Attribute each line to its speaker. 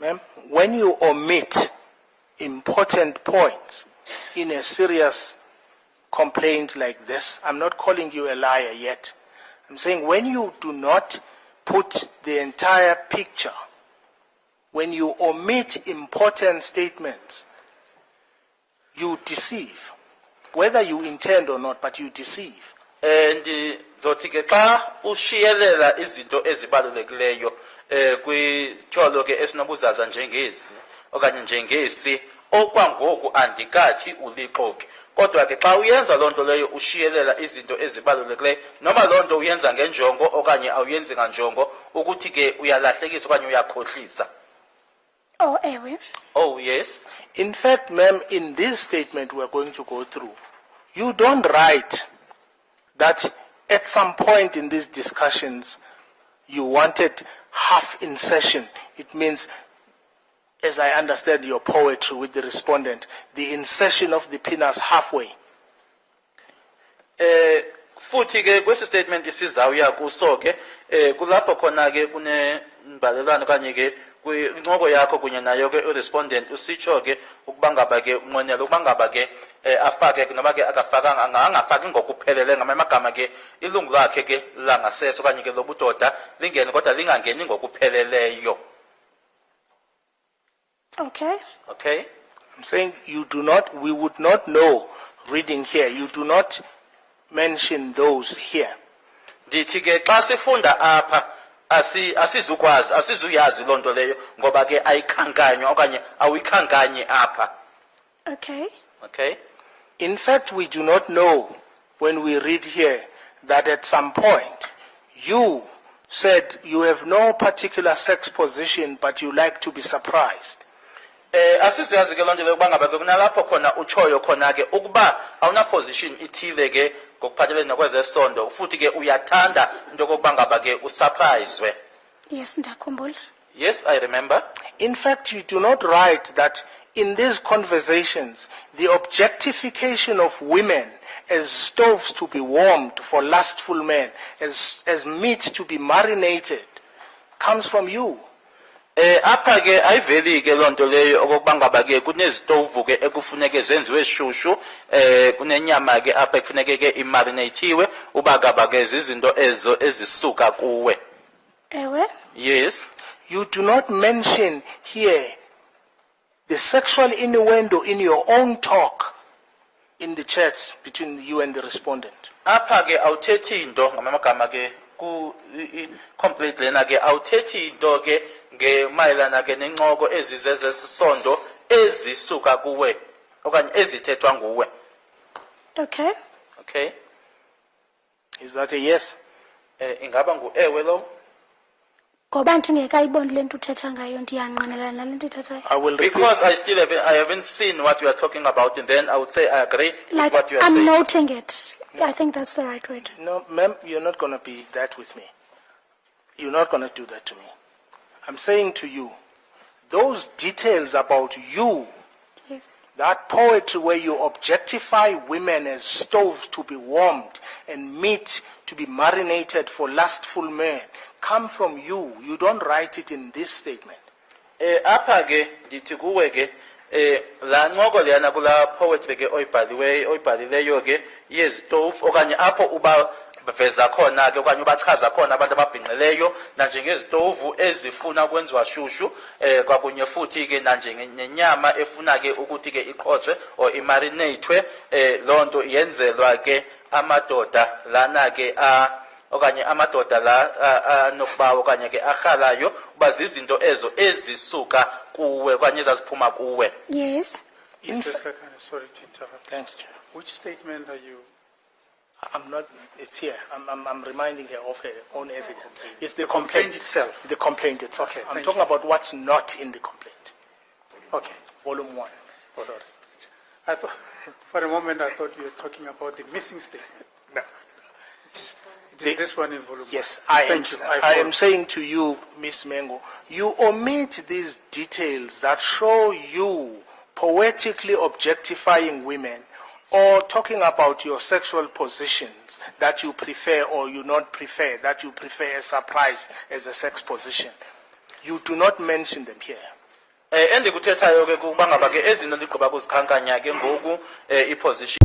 Speaker 1: Ma'am, when you omit important points in a serious complaint like this, I'm not calling you a liar yet. I'm saying when you do not put the entire picture, when you omit important statements, you deceive. Whether you intend or not, but you deceive.
Speaker 2: And zothi ke xa ushiyelela izinto ezibalulekileyo kwityholo ke esinobuzaza njengezi okanye njengesi okwangoku andikathi ulixoki. Kodwa ke xa uyenza loo nto leyo ushiyelela izinto ezibalulekileyo noma loo nto uyenza ngenjongo okanye awuyenzi nganjongo ukuthi ke uyalahlekisa okanye uyakhohlisa.
Speaker 3: Oh, ewe.
Speaker 2: Oh yes.
Speaker 1: In fact, ma'am, in this statement we're going to go through, you don't write that at some point in these discussions you wanted half insertion. It means, as I understand your poetry with the respondent, the insertion of the penis halfway.
Speaker 2: Futhi ke kwesi statement isizawuya kuso ke kulapho khona ke kunembalelwano kanye ke kwincoko yakho kunye nayo ke respondent usitsho ke ukuba ngaba ke unqwenela ukuba ngaba ke afake noba ke akafakanga angafaki ngokuphelele ngamanye amagama ke ilungu lakhe ke langasese okanye ke lobudoda lingene kodwa lingangeni ngokupheleleyo.
Speaker 3: Okay.
Speaker 2: Okay.
Speaker 1: I'm saying you do not, we would not know reading here. You do not mention those here.
Speaker 2: Ndithi ke xa sifunda apha asizukwazi asizuyazi loo nto leyo ngoba ke ayikhankanywa okanye awuyikhankanyi apha.
Speaker 3: Okay.
Speaker 2: Okay.
Speaker 1: In fact, we do not know when we read here that at some point you said you have no particular sex position but you like to be surprised.
Speaker 2: Asizuyazi ke loo nto leyo ukuba ngaba ke kunalapho khona utshoyo khona ke ukuba awuna position ithile ke ngokuphathelene nokwezesondo futhi ke uyathanda into kokuba ngaba ke usurpriswe.
Speaker 3: Yes, ndakhumbula.
Speaker 2: Yes, I remember.
Speaker 1: In fact, you do not write that in these conversations the objectification of women as stoves to be warmed for lustful men, as meat to be marinated, comes from you.
Speaker 2: Apha ke ayiveli ke loo nto leyo okokuba ngaba ke kunezitovu ke ekufuneke zenziwe shushu kunenyama ke apha ekufuneke ke imarinathiwe uba ngaba ke zizinto ezo ezisuka kuwe.
Speaker 3: Ewe.
Speaker 2: Yes.
Speaker 1: You do not mention here the sexual innuendo in your own talk in the chats between you and the respondent.
Speaker 2: Apha ke awuthethi into ngamanye amagama ke ku complete lena ke awuthethi into ke ngemayelana ke nencoko ezizezesisondo ezisuka kuwe okanye ezithethwa nguwe.
Speaker 3: Okay.
Speaker 2: Okay.
Speaker 1: Is that a yes?
Speaker 2: Ingaba ngu ewe lo?
Speaker 3: Ngoba ndingekayiboni le nto uthetha ngayo ndiyanqwenela nale nto uthethayo.
Speaker 1: I will repeat.
Speaker 2: Because I haven't seen what you are talking about, and then I would say I agree with what you are
Speaker 3: I'm
Speaker 2: saying.
Speaker 3: noting it. I think that's the right word.
Speaker 1: No, ma'am, you're not going to be that with me. You're not going to do that to me. I'm saying to you, those details about you,
Speaker 3: Yes.
Speaker 1: that poetry where you objectify women as stoves to be warmed and meat to be marinated for lustful men, come from you. You don't write it in this statement.
Speaker 2: Apha ke ndithi kuwe ke la ncoko leyana kula poetry ke oyibhalileyo ke yezitofu okanye apho uba beveza khona ke okanye ubachaza khona abantu ababhinqileyo nanjengezitovu ezifuna ukwenziwa shushu kwakunye futhi ke nanjengenyama efuna ke ukuthi ke iqhotswe or imarinatwe loo nto yenzelwa ke amadoda lana ke okanye amadoda la nokuba okanye ke arhalayo uba zizinto ezo ezisuka kuwe okanye ezaziphuma kuwe.
Speaker 3: Yes.
Speaker 4: Sorry to interrupt.
Speaker 1: Thanks, Chair.
Speaker 4: Which statement are you?
Speaker 1: I'm not, it's here. I'm reminding her of her own evidence. It's the
Speaker 4: complaint itself.
Speaker 1: The complaint itself.
Speaker 4: Okay,
Speaker 1: I'm
Speaker 4: thank
Speaker 1: talking about what's not in the complaint.
Speaker 4: Okay.
Speaker 1: Volume 1.
Speaker 4: Sorry. I thought, for a moment, I thought you were talking about the missing statement.
Speaker 1: No.
Speaker 4: It is this one in volume.
Speaker 1: Yes,
Speaker 4: one.
Speaker 1: I am.
Speaker 4: Thank you.
Speaker 1: I am saying to you, Miss Mengo, you omit these details that show you poetically objectifying women or talking about your sexual positions that you prefer or you not prefer, that you prefer a surprise as a sex position. You do not mention them here.
Speaker 2: Endikuthethayo ke kuba ngaba ke ezinto ndigqiba kuzikhankanya ke ngoku iposition